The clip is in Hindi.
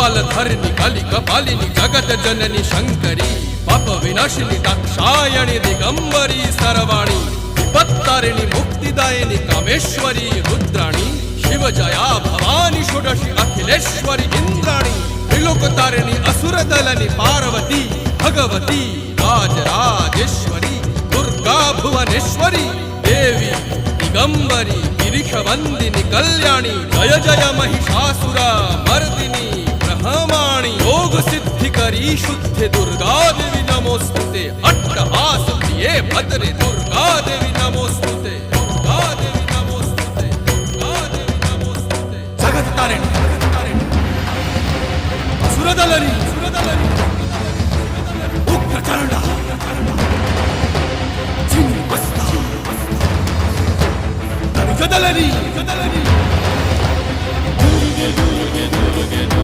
कपालधरिणि कलिकपालिनि जगत जननि शंकरी पाप विनाशिनी दाक्षायणि दिगंबरी सर्वाणी विपत्तारिणि मुक्तिदायिनी कामेश्वरी रुद्राणी शिवजया भवानी षोडशी अखिलेश्वरी इंद्राणी त्रिलोकतारिणि असुरदलनि पार्वती भगवती राजराजेश्वरी दुर्गा भुवनेश्वरी देवी दिगंबरी गिरिशवंदिनी कल्याणी जय जय महिषासुर मर्दिनी ब्रह्माणी योग सिद्धिकरी शुद्धे दुर्गा देवी नमोस्तुते अट्टहास प्रिये भद्रे दुर्गा देवी नमोस्तुते दुर्गा देवी नमोस्तुते दुर्गा देवी नमोस्तुते जगत तारिणी सुरदलनी उग्रचंडा चिन्मस्ता गदलनी